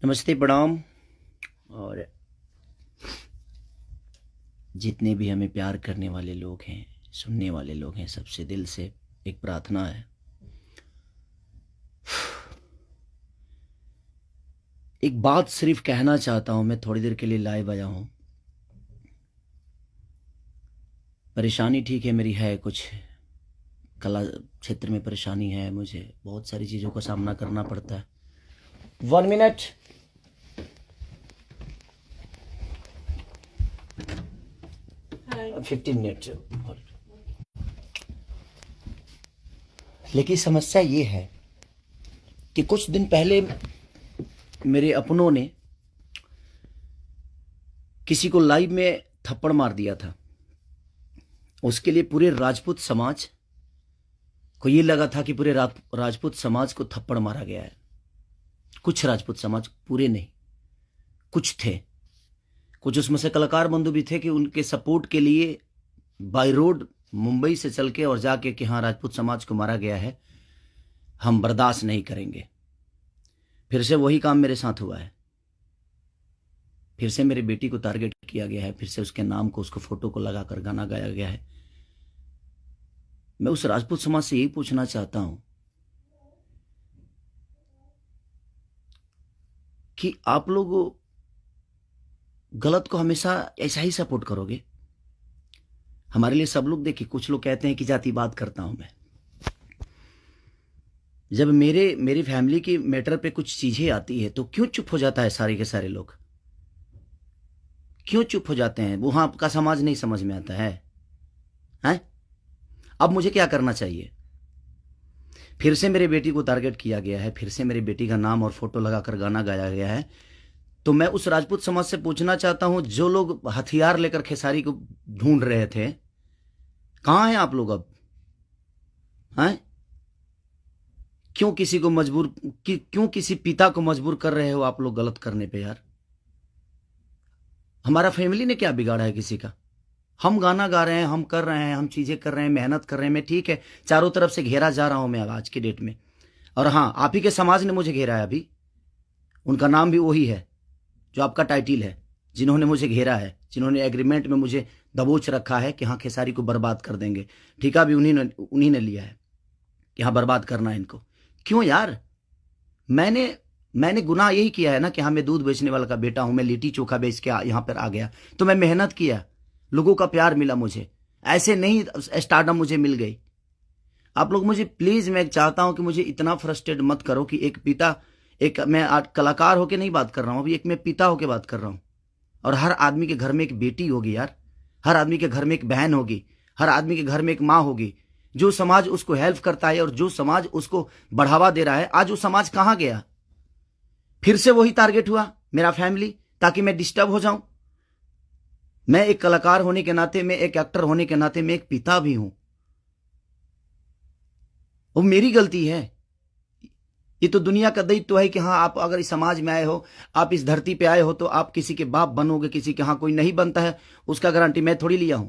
नमस्ते, प्रणाम। और जितने भी हमें प्यार करने वाले लोग हैं, सुनने वाले लोग हैं, सबसे दिल से एक प्रार्थना है। एक बात सिर्फ कहना चाहता हूं, मैं थोड़ी देर के लिए लाइव आया हूं। परेशानी ठीक है, मेरी है कुछ कला क्षेत्र में परेशानी है, मुझे बहुत सारी चीज़ों का सामना करना पड़ता है। 1 मिनट। Hi. 15 मिनट। लेकिन समस्या ये है कि कुछ दिन पहले मेरे अपनों ने किसी को लाइव में थप्पड़ मार दिया था। उसके लिए पूरे राजपूत समाज को ये लगा था कि पूरे राजपूत समाज को थप्पड़ मारा गया है। कुछ राजपूत समाज, पूरे नहीं, कुछ थे। कुछ उसमें से कलाकार बंधु भी थे कि उनके सपोर्ट के लिए बाय रोड मुंबई से चल के और जाके कि हाँ, राजपूत समाज को मारा गया है, हम बर्दाश्त नहीं करेंगे। फिर से वही काम मेरे साथ हुआ है। फिर से मेरी बेटी को टारगेट किया गया है, फिर से उसके नाम को, उसको फोटो को लगाकर गाना गाया गया है। मैं उस राजपूत समाज से यही पूछना चाहता हूं कि आप लोग गलत को हमेशा ऐसा ही सपोर्ट करोगे? हमारे लिए सब लोग, देखिए, कुछ लोग कहते हैं कि जातिवाद करता हूं मैं। जब मेरी फैमिली की मैटर पे कुछ चीजें आती है तो क्यों चुप हो जाता है सारे के सारे लोग? क्यों चुप हो जाते हैं? वहां आपका समाज नहीं समझ में आता है? हैं? अब मुझे क्या करना चाहिए? फिर से मेरी बेटी को टारगेट किया गया है, फिर से मेरी बेटी का नाम और फोटो लगाकर गाना गाया गया है। तो मैं उस राजपूत समाज से पूछना चाहता हूं, जो लोग हथियार लेकर खेसारी को ढूंढ रहे थे, कहां हैं आप लोग अब? हैं? क्यों किसी को मजबूर क्यों किसी पिता को मजबूर कर रहे हो आप लोग गलत करने पे? यार, हमारा फैमिली ने क्या बिगाड़ा है किसी का? हम गाना गा रहे हैं, हम कर रहे हैं, हम चीजें कर रहे हैं, मेहनत कर रहे हैं। मैं ठीक है, चारों तरफ से घेरा जा रहा हूं मैं आज की डेट में। और हाँ, आप ही के समाज ने मुझे घेरा है अभी। उनका नाम भी वही है जो आपका टाइटिल है, जिन्होंने मुझे घेरा है, जिन्होंने एग्रीमेंट में मुझे दबोच रखा है कि हाँ, खेसारी को बर्बाद कर देंगे। ठेका भी उन्हीं ने लिया है कि हाँ, बर्बाद करना है इनको। क्यों यार? मैंने गुनाह यही किया है ना कि हाँ, मैं दूध बेचने वाला का बेटा हूं, मैं लिट्टी चोखा बेच के यहाँ पर आ गया, तो मैं मेहनत किया, लोगों का प्यार मिला मुझे। ऐसे नहीं स्टारडम मुझे मिल गई। आप लोग मुझे प्लीज, मैं चाहता हूं कि मुझे इतना फ्रस्ट्रेट मत करो कि एक पिता, एक मैं आज कलाकार होके नहीं बात कर रहा हूं, अभी एक मैं पिता होके बात कर रहा हूं। और हर आदमी के घर में एक बेटी होगी यार, हर आदमी के घर में एक बहन होगी, हर आदमी के घर में एक माँ होगी। जो समाज उसको हेल्प करता है और जो समाज उसको बढ़ावा दे रहा है, आज वो समाज कहां गया? फिर से वही टारगेट हुआ, मेरा फैमिली, ताकि मैं डिस्टर्ब हो जाऊं। मैं एक कलाकार होने के नाते, मैं एक एक्टर होने के नाते, मैं एक पिता भी हूं। वो मेरी गलती है। ये तो दुनिया का दायित्व है कि हाँ, आप अगर इस समाज में आए हो, आप इस धरती पे आए हो, तो आप किसी के बाप बनोगे, किसी के। हाँ, कोई नहीं बनता है उसका गारंटी मैं थोड़ी लिया हूं।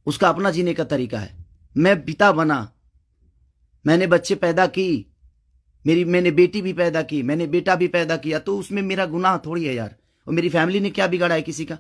उसका अपना जीने का तरीका है। मैं पिता बना, मैंने बच्चे पैदा की, मैंने बेटी भी पैदा की, मैंने बेटा भी पैदा किया, तो उसमें मेरा गुनाह थोड़ी है यार। और मेरी फैमिली ने क्या बिगाड़ा है किसी का?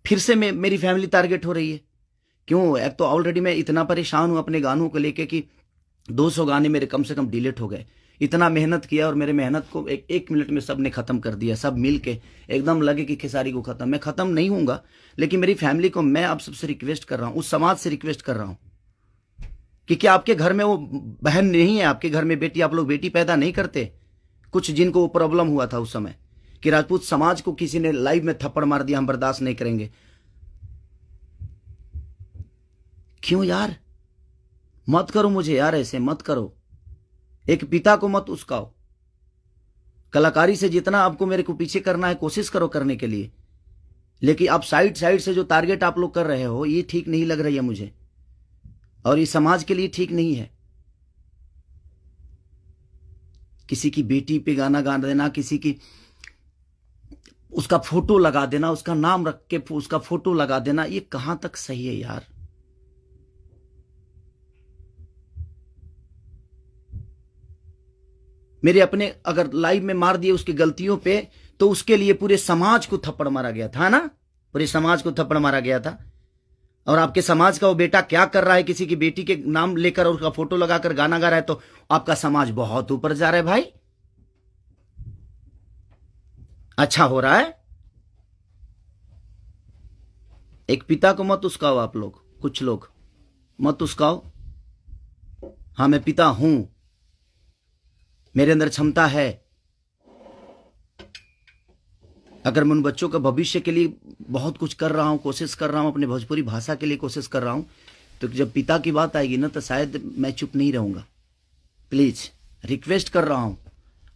फिर से मेरी फैमिली टारगेट हो रही है। क्यों? एक तो ऑलरेडी मैं इतना परेशान हूं अपने गानों को लेके कि 200 गाने मेरे कम से कम डिलीट हो गए। इतना मेहनत किया और मेरे मेहनत को एक मिनट में सब ने खत्म कर दिया। सब मिल के एकदम लगे कि खेसारी को खत्म। मैं खत्म नहीं हूंगा, लेकिन मेरी फैमिली को मैं आप सबसे रिक्वेस्ट कर रहा हूं, उस समाज से रिक्वेस्ट कर रहा हूं कि क्या आपके घर में वो बहन नहीं है? आपके घर में बेटी, आप लोग बेटी पैदा नहीं करते? कुछ जिनको वो प्रॉब्लम हुआ था उस समय कि राजपूत समाज को किसी ने लाइव में थप्पड़ मार दिया, हम बर्दाश्त नहीं करेंगे। क्यों यार? मत करो मुझे यार, ऐसे मत करो। एक पिता को मत उस्काओ। कलाकारी से जितना आपको मेरे को पीछे करना है, कोशिश करो करने के लिए, लेकिन आप साइड साइड से जो टारगेट आप लोग कर रहे हो, ये ठीक नहीं लग रही है मुझे, और ये समाज के लिए ठीक नहीं है। किसी की बेटी पे गाना गा देना, किसी की उसका फोटो लगा देना, उसका नाम रख के उसका फोटो लगा देना, ये कहां तक सही है यार? मेरे अपने अगर लाइव में मार दिए उसकी गलतियों पे, तो उसके लिए पूरे समाज को थप्पड़ मारा गया था ना, पूरे समाज को थप्पड़ मारा गया था। और आपके समाज का वो बेटा क्या कर रहा है, किसी की बेटी के नाम लेकर और उसका फोटो लगाकर गाना गा रहा है, तो आपका समाज बहुत ऊपर जा रहा है भाई। अच्छा हो रहा है। एक पिता को मत उस्काओ आप लोग, कुछ लोग मत उस्काओ। हाँ, मैं पिता हूं, मेरे अंदर क्षमता है। अगर मैं उन बच्चों का भविष्य के लिए बहुत कुछ कर रहा हूं, कोशिश कर रहा हूं, अपने भोजपुरी भाषा के लिए कोशिश कर रहा हूं, तो जब पिता की बात आएगी ना, तो शायद मैं चुप नहीं रहूंगा। प्लीज रिक्वेस्ट कर रहा हूं।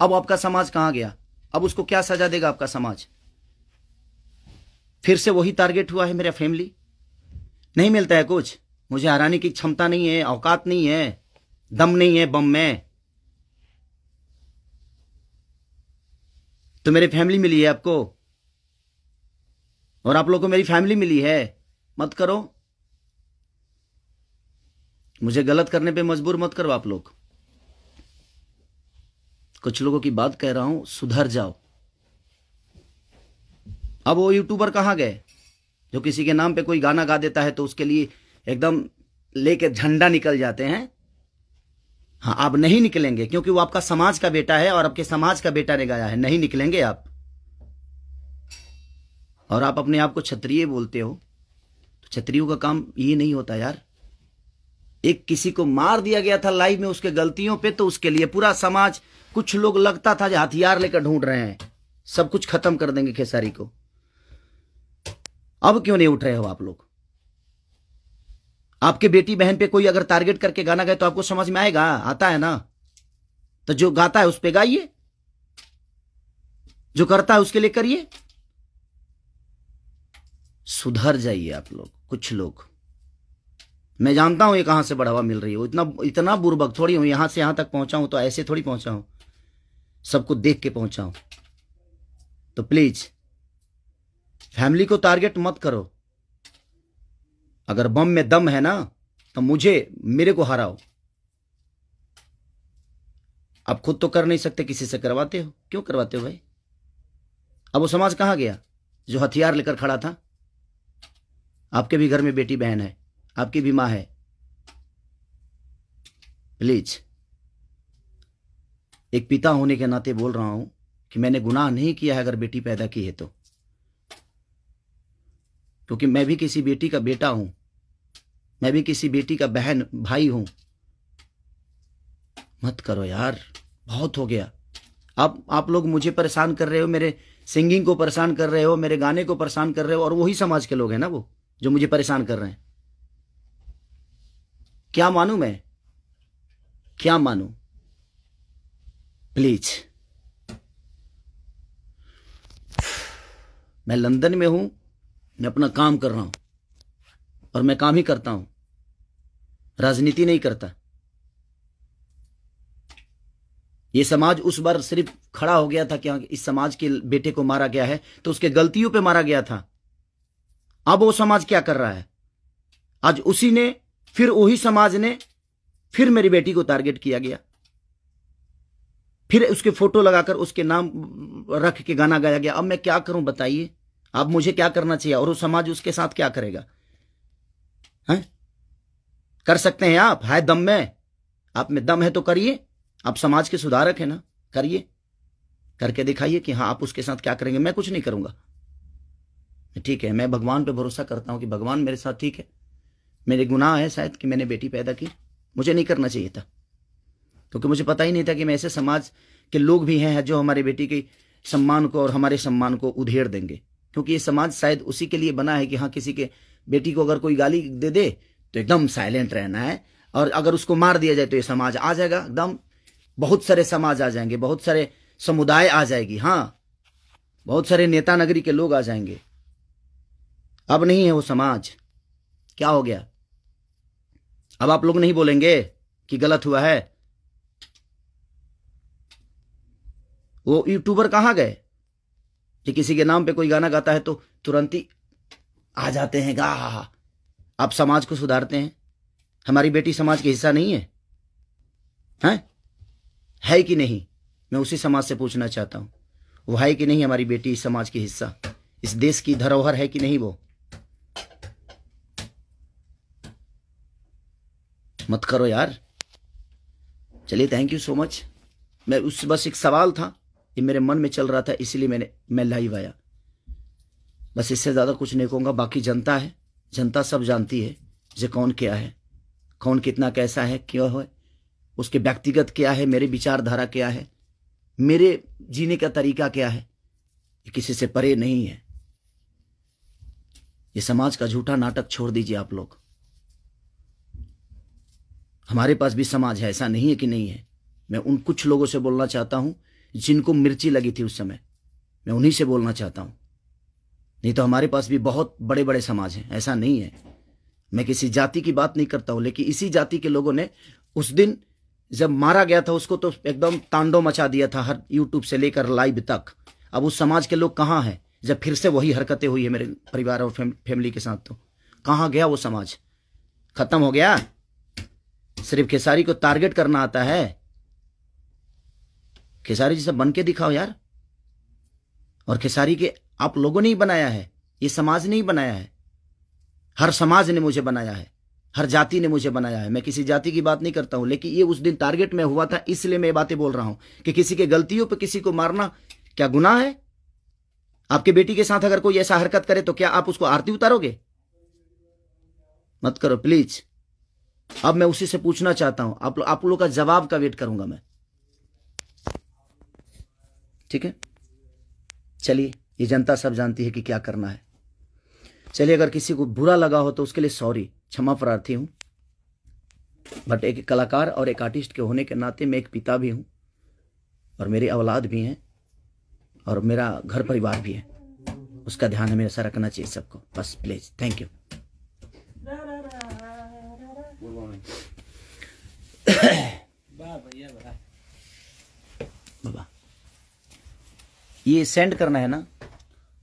अब आपका समाज कहां गया? अब उसको क्या सजा देगा आपका समाज? फिर से वही टारगेट हुआ है मेरा फैमिली। नहीं मिलता है कुछ, मुझे हराने की क्षमता नहीं है, औकात नहीं है, दम नहीं है बम में। तो मेरी फैमिली मिली है आपको, और आप लोगों को मेरी फैमिली मिली है। मत करो, मुझे गलत करने पे मजबूर मत करो आप लोग। कुछ लोगों की बात कह रहा हूं, सुधर जाओ। अब वो यूट्यूबर कहां गए जो किसी के नाम पे कोई गाना गा देता है तो उसके लिए एकदम लेके झंडा निकल जाते हैं? हाँ, आप नहीं निकलेंगे, क्योंकि वो आपका समाज का बेटा है और आपके समाज का बेटा ने गाया है। नहीं निकलेंगे आप। और आप अपने आप को क्षत्रिय बोलते हो, तो क्षत्रियों का काम ये नहीं होता यार। एक किसी को मार दिया गया था लाइव में उसके गलतियों पे, तो उसके लिए पूरा समाज, कुछ लोग लगता था जो हथियार लेकर ढूंढ रहे हैं, सब कुछ खत्म कर देंगे खेसारी को। अब क्यों नहीं उठ रहे हो आप लोग? आपके बेटी बहन पे कोई अगर टारगेट करके गाना गाए तो आपको समझ में आएगा? आता है ना, तो जो गाता है उस पे गाइए, जो करता है उसके लिए करिए। सुधर जाइए आप लोग, कुछ लोग। मैं जानता हूं ये कहां से बढ़ावा मिल रही है, इतना इतना बुर्बक थोड़ी हूं। यहां से यहां तक पहुंचा हूं तो ऐसे थोड़ी पहुंचा हूं, सबको देख के पहुंचा हूं। तो प्लीज फैमिली को टारगेट मत करो। अगर बम में दम है ना, तो मेरे को हराओ। आप खुद तो कर नहीं सकते, किसी से करवाते हो। क्यों करवाते हो भाई? अब वो समाज कहां गया जो हथियार लेकर खड़ा था? आपके भी घर में बेटी बहन है, आपकी भी मां है। प्लीज, एक पिता होने के नाते बोल रहा हूं कि मैंने गुनाह नहीं किया है अगर बेटी पैदा की है तो, क्योंकि मैं भी किसी बेटी का बेटा हूं, मैं भी किसी बेटी का बहन भाई हूं। मत करो यार, बहुत हो गया। आप लोग मुझे परेशान कर रहे हो, मेरे सिंगिंग को परेशान कर रहे हो, मेरे गाने को परेशान कर रहे हो, और वही समाज के लोग हैं ना वो जो मुझे परेशान कर रहे हैं। क्या मानूं मैं? क्या मानूं? प्लीज, मैं लंदन में हूं, मैं अपना काम कर रहा हूं, और मैं काम ही करता हूं, राजनीति नहीं करता। ये समाज उस बार सिर्फ खड़ा हो गया था कि इस समाज के बेटे को मारा गया है, तो उसके गलतियों पे मारा गया था। अब वो समाज क्या कर रहा है? आज उसी ने, फिर वही समाज ने, फिर मेरी बेटी को टारगेट किया गया, फिर उसके फोटो लगाकर उसके नाम रख के गाना गाया गया। अब मैं क्या करूं बताइए? अब मुझे क्या करना चाहिए, और वो समाज उसके साथ क्या करेगा? हैं? कर सकते हैं आप? है दम में? आप में दम है तो करिए। आप समाज के सुधारक है ना, करिए, करके दिखाइए कि हाँ आप उसके साथ क्या करेंगे। मैं कुछ नहीं करूंगा, ठीक है। मैं भगवान पे भरोसा करता हूं कि भगवान मेरे साथ, ठीक है। मेरे गुनाह है शायद कि मैंने बेटी पैदा की, मुझे नहीं करना चाहिए था, क्योंकि मुझे पता ही नहीं था कि मैं ऐसे समाज के लोग भी हैं जो हमारे बेटी के सम्मान को और हमारे सम्मान को उधेड़ देंगे। क्योंकि ये समाज शायद उसी के लिए बना है कि हाँ, किसी के बेटी को अगर कोई गाली दे दे तो एकदम साइलेंट रहना है, और अगर उसको मार दिया जाए तो ये समाज आ जाएगा एकदम। बहुत सारे समाज आ जाएंगे, बहुत सारे समुदाय आ जाएगी, हाँ, बहुत सारे नेता नगरी के लोग आ जाएंगे। अब नहीं है वो समाज। क्या हो गया? अब आप लोग नहीं बोलेंगे कि गलत हुआ है? वो यूट्यूबर कहां गए कि किसी के नाम पे कोई गाना गाता है तो तुरंत ही आ जाते हैं गा? आप समाज को सुधारते हैं। हमारी बेटी समाज का हिस्सा नहीं है? हैं? है कि नहीं? मैं उसी समाज से पूछना चाहता हूँ, वो है कि नहीं हमारी बेटी इस समाज की हिस्सा, इस देश की धरोहर है कि नहीं वो? मत करो यार। चलिए, थैंक यू सो मच। मैं उस बस एक सवाल था, ये मेरे मन में चल रहा था, इसीलिए मैं लाइव आया। बस इससे ज़्यादा कुछ नहीं कहूँगा। बाकी जनता है, जनता सब जानती है जे कौन क्या है, कौन कितना कैसा है, क्यों है, उसके व्यक्तिगत क्या है, मेरे विचारधारा क्या है, मेरे जीने का तरीका क्या है, ये किसी से परे नहीं है। ये समाज का झूठा नाटक छोड़ दीजिए आप लोग। हमारे पास भी समाज है, ऐसा नहीं है कि नहीं है। मैं उन कुछ लोगों से बोलना चाहता हूं जिनको मिर्ची लगी थी उस समय, मैं उन्हीं से बोलना चाहता हूं। नहीं तो हमारे पास भी बहुत बड़े बड़े समाज हैं, ऐसा नहीं है। मैं किसी जाति की बात नहीं करता हूं, लेकिन इसी जाति के लोगों ने उस दिन जब मारा गया था उसको तो एकदम तांडव मचा दिया था, हर यूट्यूब से लेकर लाइव तक। अब उस समाज के लोग कहाँ हैं जब फिर से वही हरकतें हुई है मेरे परिवार और फैमिली के साथ? तो कहाँ गया वो समाज? खत्म हो गया? सिर्फ खेसारी को टारगेट करना आता है? खेसारी जैसा बन के दिखाओ यार। और खेसारी के आप लोगों ने ही बनाया है, ये समाज ने ही बनाया है। हर समाज ने मुझे बनाया है, हर जाति ने मुझे बनाया है। मैं किसी जाति की बात नहीं करता हूं, लेकिन ये उस दिन टारगेट में हुआ था, इसलिए मैं ये बातें बोल रहा हूं कि किसी के गलतियों पर किसी को मारना क्या गुनाह है? आपके बेटी के साथ अगर कोई ऐसा हरकत करे तो क्या आप उसको आरती उतारोगे? मत करो प्लीज। अब मैं उसी से पूछना चाहता हूं, आप लोगों का जवाब का वेट करूंगा मैं। ठीक है, चलिए, ये जनता सब जानती है कि क्या करना है। चलिए, अगर किसी को बुरा लगा हो तो उसके लिए सॉरी, क्षमा प्रार्थी हूं। बट एक कलाकार और एक आर्टिस्ट के होने के नाते मैं एक पिता भी हूं, और मेरी औलाद भी हैं, और मेरा घर परिवार भी है। उसका ध्यान हमेशा रखना चाहिए सबको। बस प्लीज, थैंक यू। बाबा, ये सेंड करना है ना?